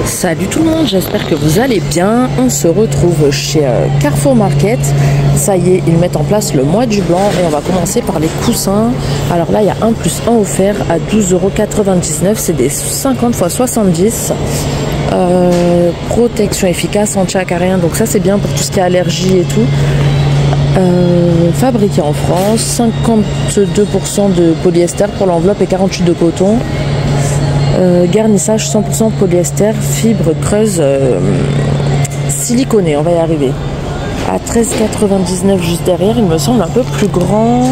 Salut tout le monde, j'espère que vous allez bien. On se retrouve chez Carrefour Market. Ça y est, ils mettent en place le mois du blanc et on va commencer par les coussins. Alors là, il y a 1 + 1 offert à 12,99 €. C'est des 50 x 70. Protection efficace, anti-acarien. Donc ça, c'est bien pour tout ce qui est allergie et tout. Fabriqué en France, 52% de polyester pour l'enveloppe et 48% de coton. Garnissage 100% polyester, fibre creuse siliconée, on va y arriver. À 13,99 € juste derrière, il me semble un peu plus grand.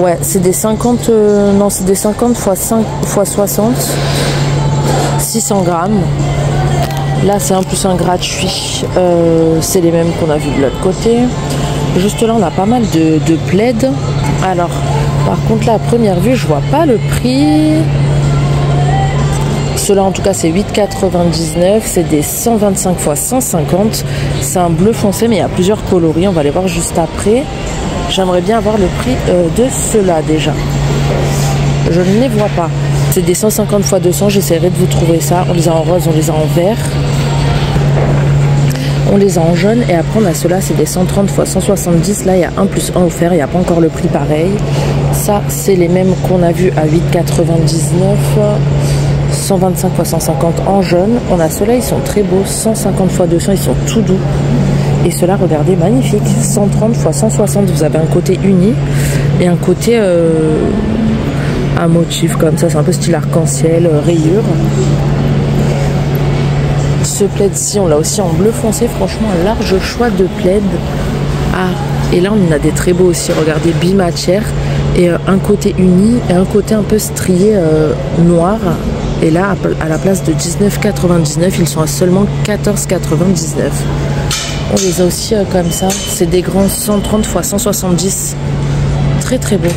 Ouais, c'est des 50, non, c'est des 50 x 5 x 60, 600 grammes. Là, c'est 1 + 1 gratuit. C'est les mêmes qu'on a vu de l'autre côté. Juste là, on a pas mal de plaids. Alors, par contre, là, à première vue, je vois pas le prix. Ceux-là, en tout cas, c'est 8,99 €. C'est des 125 x 150. C'est un bleu foncé, mais il y a plusieurs coloris. On va les voir juste après. J'aimerais bien avoir le prix de ceux-là, déjà. Je ne les vois pas. C'est des 150 x 200. J'essaierai de vous trouver ça. On les a en rose, on les a en vert. On les a en jaune et après on a ceux-là, c'est des 130 x 170. Là, il y a 1 + 1 offert. Il n'y a pas encore le prix pareil. Ça, c'est les mêmes qu'on a vu à 8,99 €. 125 x 150 en jaune. On a ceux-là, ils sont très beaux. 150 x 200, ils sont tout doux. Et ceux-là, regardez, magnifique. 130 x 160. Vous avez un côté uni et un côté un motif comme ça. C'est un peu style arc-en-ciel, rayure. Ce plaid-ci, on l'a aussi en bleu foncé. Franchement, un large choix de plaid. Ah, et là, on a des très beaux aussi. Regardez, bimatière. Et un côté uni et un côté un peu strié noir. Et là, à la place de 19,99 €, ils sont à seulement 14,99 €. On les a aussi comme ça. C'est des grands 130 x 170. Très, très beaux.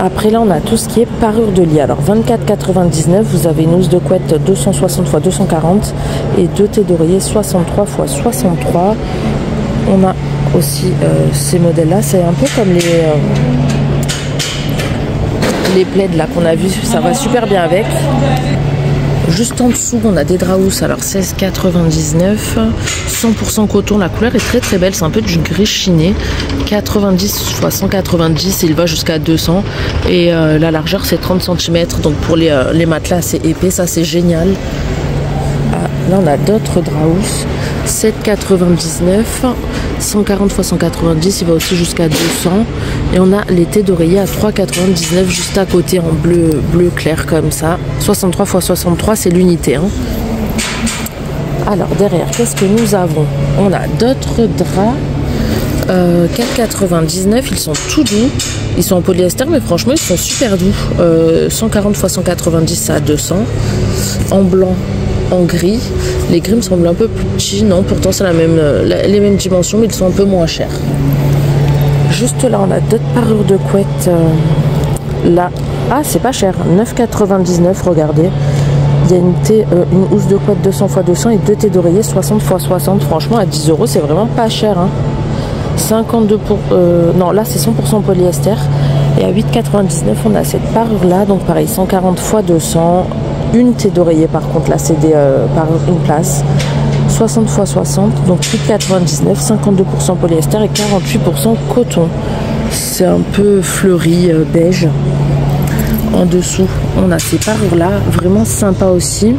Après là, on a tout ce qui est parure de lit. Alors 24,99 €, vous avez une housse de couette 260 x 240 et 2 thés d'oreiller 63 x 63. On a aussi ces modèles-là. C'est un peu comme les plaids là qu'on a vu. Ça va super bien avec. Juste en dessous, on a des draps. Alors 16,99 €, 100% coton. La couleur est très très belle. C'est un peu du gris chiné. 90 x 190, il va jusqu'à 200. Et la largeur, c'est 30 cm. Donc pour les matelas, c'est épais. Ça, c'est génial. Ah, là, on a d'autres draps. 7,99 €, 140 x 190, il va aussi jusqu'à 200. Et on a les thés d'oreiller à 3,99 € juste à côté en bleu clair comme ça. 63 x 63, c'est l'unité. Hein. Alors derrière, qu'est-ce que nous avons? On a d'autres draps. 4,99 €, ils sont tout doux. Ils sont en polyester, mais franchement, ils sont super doux. 140 x 190, c'est à 200. En blanc, en gris. Les gris me semblent un peu plus petits. Non, pourtant c'est les mêmes dimensions, mais ils sont un peu moins chers. Juste là, on a d'autres parures de couette. Là, ah, c'est pas cher. 9,99 €, regardez. Il y a une housse de couette 200 x 200 et 2 thés d'oreiller 60 x 60. Franchement, à 10 €, c'est vraiment pas cher. Hein. 52 non, là, c'est 100% polyester. Et à 8,99 €, on a cette parure-là. Donc pareil, 140 x 200. Une thé d'oreiller, par contre, là, c'est des parures une place. 60 x 60, donc 8,99 €, 52% polyester et 48% coton. C'est un peu fleuri, beige. En dessous, on a ces parures-là, vraiment sympa aussi.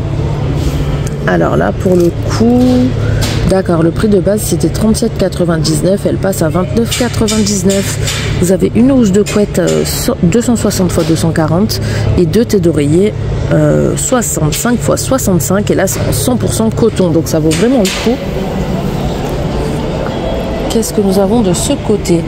Alors là, pour le coup, d'accord, le prix de base, c'était 37,99 €, elle passe à 29,99 €. Vous avez une housse de couette 260 x 240 et 2 thés d'oreiller 65 x 65. Et là, c'est en 100% coton, donc ça vaut vraiment le coup. Qu'est-ce que nous avons de ce côté?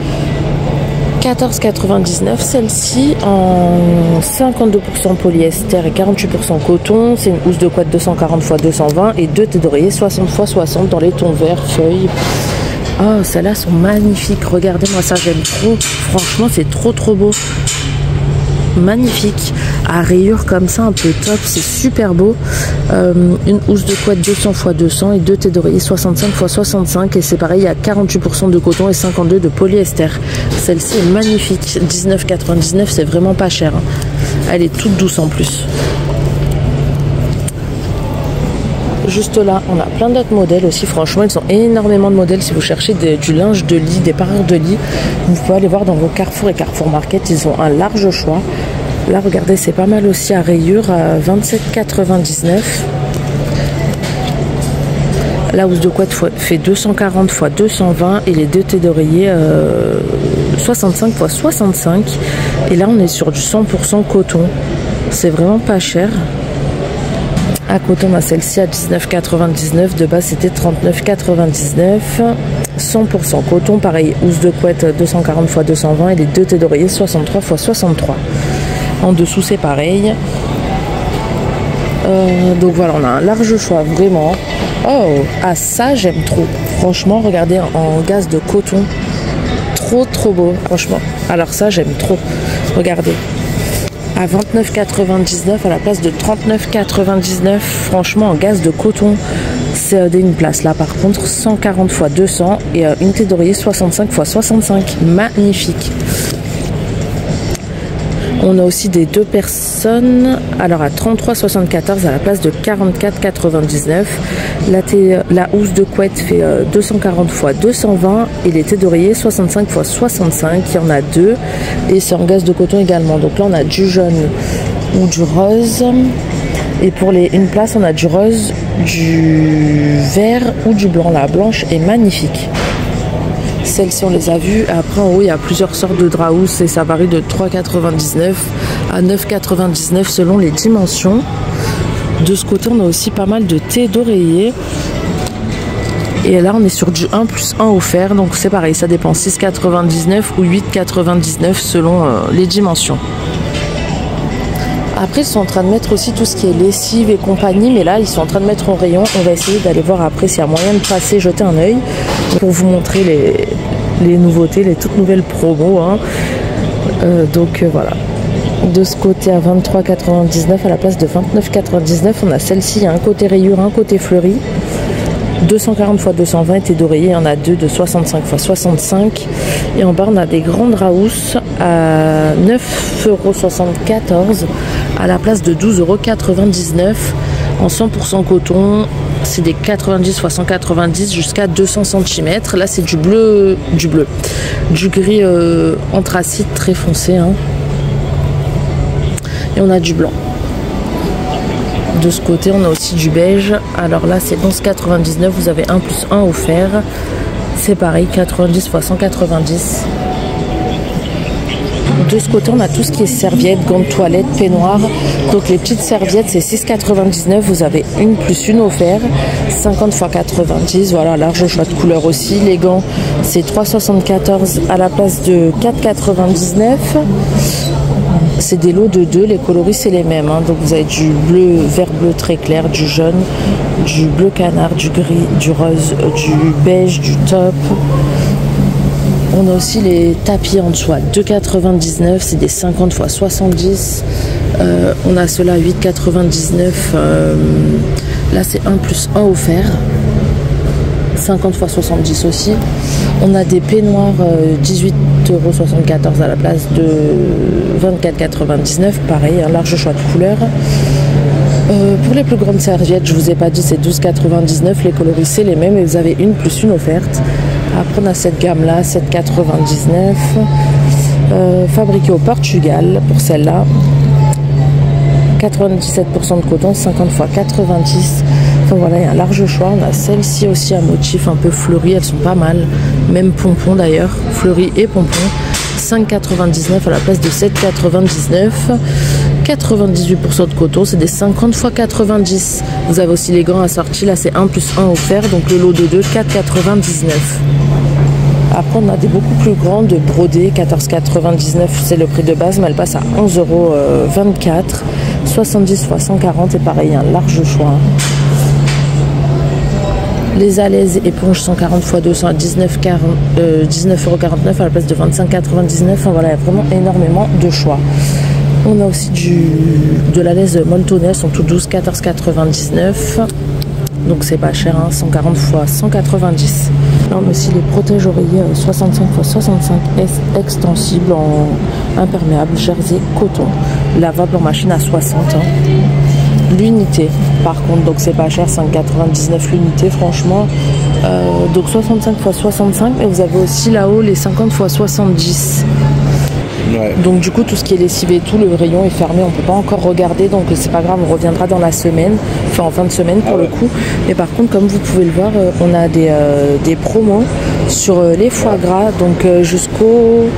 14,99 €, celle-ci en 52% polyester et 48% coton. C'est une housse de couette 240 x 220 et 2 thés d'oreiller 60 x 60 dans les tons verts, feuilles. Oh, celles-là sont magnifiques. Regardez-moi ça, j'aime trop. Franchement, c'est trop trop beau. Magnifique. À rayures comme ça, un peu top. C'est super beau. Une housse de couette 200 x 200 et 2 thés d'oreiller 65 x 65. Et c'est pareil, il y a 48% de coton et 52% de polyester. Celle-ci est magnifique. 19,99 €, c'est vraiment pas cher. Hein. Elle est toute douce en plus. Juste là, on a plein d'autres modèles aussi. Franchement, ils ont énormément de modèles. Si vous cherchez du linge de lit, des parures de lit, vous pouvez aller voir dans vos Carrefour et Carrefour Market. Ils ont un large choix. Là, regardez, c'est pas mal aussi à rayures à 27,99 €. La housse de couette fait 240 x 220 et les deux thés d'oreiller 65 x 65. Et là, on est sur du 100% coton. C'est vraiment pas cher. À côté, on a celle-ci à 19,99 €. De base, c'était 39,99 €. 100% coton, pareil, housse de couette 240 x 220 et les deux thés d'oreiller 63 x 63. En dessous, c'est pareil. Donc voilà, on a un large choix, vraiment. Oh, ah ça, j'aime trop. Franchement, regardez, en gaze de coton. Trop beau, franchement. Alors ça, j'aime trop. Regardez. À 29,99 € à la place de 39,99 €. Franchement, en gaze de coton, c'est une place. Là, par contre, 140 x 200 et une thé d'oreiller 65 x 65. Magnifique. On a aussi des 2 personnes. Alors à 33,74 € à la place de 44,99 €. La housse de couette fait 240 x 220 et les thés d'oreiller 65 x 65. Il y en a 2 et c'est en gaze de coton également. Donc là on a du jaune ou du rose. Et pour une place on a du rose, du vert ou du blanc. La blanche est magnifique. Celles-ci, on les a vues. Après, en haut, il y a plusieurs sortes de draps et ça varie de 3,99 à 9,99 selon les dimensions. De ce côté, on a aussi pas mal de thés d'oreiller. Et là, on est sur du 1 + 1 offert. Donc, c'est pareil, ça dépend 6,99 ou 8,99 selon les dimensions. Après, ils sont en train de mettre aussi tout ce qui est lessive et compagnie. Mais là, ils sont en train de mettre en rayon. On va essayer d'aller voir après s'il y a moyen de passer, jeter un œil pour vous montrer les nouveautés, les toutes nouvelles promos. Hein. Donc, voilà. De ce côté, à 23,99 à la place de 29,99, on a celle-ci. Il y a un côté rayure, un côté fleuri. 240 x 220 thés d'oreiller, il y en a 2 de 65 x 65. Et en bas, on a des grandes raousses à 9,74 € à la place de 12,99 € en 100% coton. C'est des 90 x 190 jusqu'à 200 cm. Là, c'est du gris anthracite très foncé. Hein. Et on a du blanc. De ce côté, on a aussi du beige. Alors là, c'est 11,99 €. Vous avez 1 + 1 offert. C'est pareil, 90 x 190. De ce côté, on a tout ce qui est serviettes, gants de toilette, peignoir. Donc les petites serviettes, c'est 6,99 €. Vous avez 1 + 1 offert. 50 x 90. Voilà, large choix de couleurs aussi. Les gants, c'est 3,74 € à la place de 4,99 €. C'est des lots de 2, les coloris c'est les mêmes. Hein. Donc vous avez du bleu, vert bleu très clair, du jaune, du bleu canard, du gris, du rose, du beige, du taupe. On a aussi les tapis en dessous à 2,99 €, c'est des 50 x 70. On a ceux-là à 8,99 €. Là c'est 1 + 1 offert. 50 x 70 aussi. On a des peignoirs 18,74 € à la place de 24,99 €. Pareil, un large choix de couleurs. Pour les plus grandes serviettes, je vous ai pas dit, c'est 12,99 €. Les coloris, c'est les mêmes et vous avez 1 + 1 offerte. Après, on a cette gamme-là, 7,99 €. Fabriquée au Portugal pour celle-là. 97% de coton, 50 x 90. Enfin voilà, il y a un large choix. On a celle-ci aussi, un motif un peu fleuri, elles sont pas mal. Même pompon d'ailleurs, fleuri et pompon. 5,99 € à la place de 7,99 €. 98% de coton, c'est des 50 x 90. Vous avez aussi les gants assortis, là c'est 1 + 1 offert, donc le lot de 2, 4,99 €. Après on a des beaucoup plus grands de brodés, 14,99 € c'est le prix de base, mais elle passe à 11,24 €. 70 x 140 et pareil, un large choix. Les alaises éponges 140 x 200 à 19,49 € à la place de 25,99 €. Enfin voilà, il y a vraiment énormément de choix. On a aussi de la laise molletonnée, elles sont toutes 12, 14,99 €. Donc c'est pas cher, hein, 140 x 190. Là on a aussi les protèges oreillers 65 x 65 extensibles en imperméable, jersey, coton. Lavable en machine à 60. Hein. l'unité par contre, donc c'est pas cher, 5,99 l'unité franchement. Donc 65 x 65, mais vous avez aussi là-haut les 50 x 70. Ouais. Donc du coup tout ce qui est lessivé et tout, le rayon est fermé, on peut pas encore regarder, donc c'est pas grave, on reviendra dans la semaine, enfin en fin de semaine pour le coup. Mais par contre comme vous pouvez le voir, on a des promos sur les foie gras, donc jusqu'au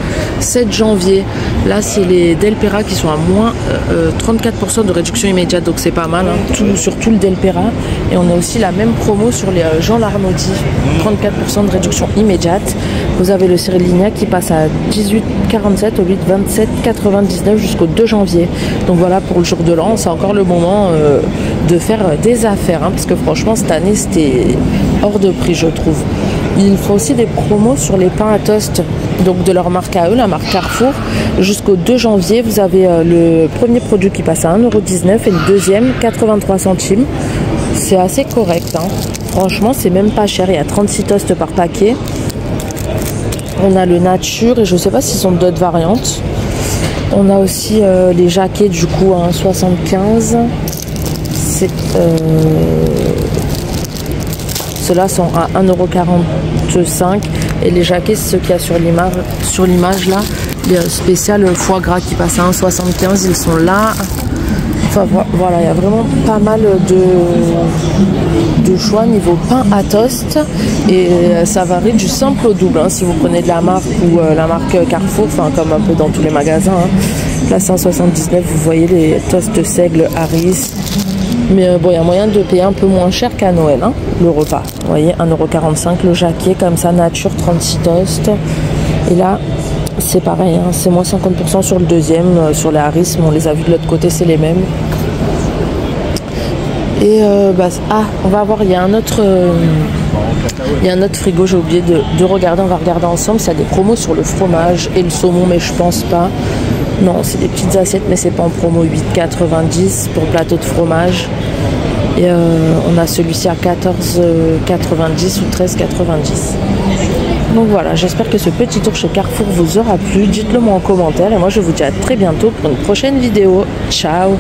7 janvier. Là c'est les Delpera qui sont à moins 34% de réduction immédiate, donc c'est pas mal, hein, sur tout le Delpera. Et on a aussi la même promo sur les Jean Larnaudy, 34% de réduction immédiate. Vous avez le Cyril Lignac qui passe à 18,47 au lieu de 27,99 jusqu'au 2 janvier. Donc voilà, pour le jour de l'an, c'est encore le moment de faire des affaires, hein, parce que franchement cette année c'était hors de prix je trouve. Ils font aussi des promos sur les pains à toast, donc de leur marque à eux, la marque Carrefour. Jusqu'au 2 janvier, vous avez le premier produit qui passe à 1,19 € et le deuxième 83 centimes. C'est assez correct, hein. Franchement c'est même pas cher, il y a 36 toasts par paquet. On a le nature et je sais pas s'ils sont d'autres variantes. On a aussi les jaquets du coup à 1,75 €. Ceux-là sont à 1,45 € et les jaquets, c'est ceux qu'il y a sur l'image là, les spéciales foie gras qui passent à 1,75 €, ils sont là. Enfin voilà, il y a vraiment pas mal de choix niveau pain à toast et ça varie du simple au double, hein, si vous prenez de la marque ou la marque Carrefour, enfin comme un peu dans tous les magasins, hein. Là 179, vous voyez les toasts seigle Harris. Mais bon, il y a moyen de payer un peu moins cher qu'à Noël, hein, le repas. Vous voyez, 1,45 € le jaquet, comme ça, nature, 36 toasts. Et là, c'est pareil, hein, c'est moins 50% sur le deuxième, sur les Harris, mais on les a vus de l'autre côté, c'est les mêmes. Et on va voir, il y a un autre frigo, j'ai oublié de regarder, on va regarder ensemble, ça a des promos sur le fromage et le saumon, mais je pense pas. Non, c'est des petites assiettes, mais c'est pas en promo, 8,90 pour plateau de fromage. Et on a celui-ci à 14,90 ou 13,90. Donc voilà, j'espère que ce petit tour chez Carrefour vous aura plu. Dites-le moi en commentaire et moi je vous dis à très bientôt pour une prochaine vidéo. Ciao!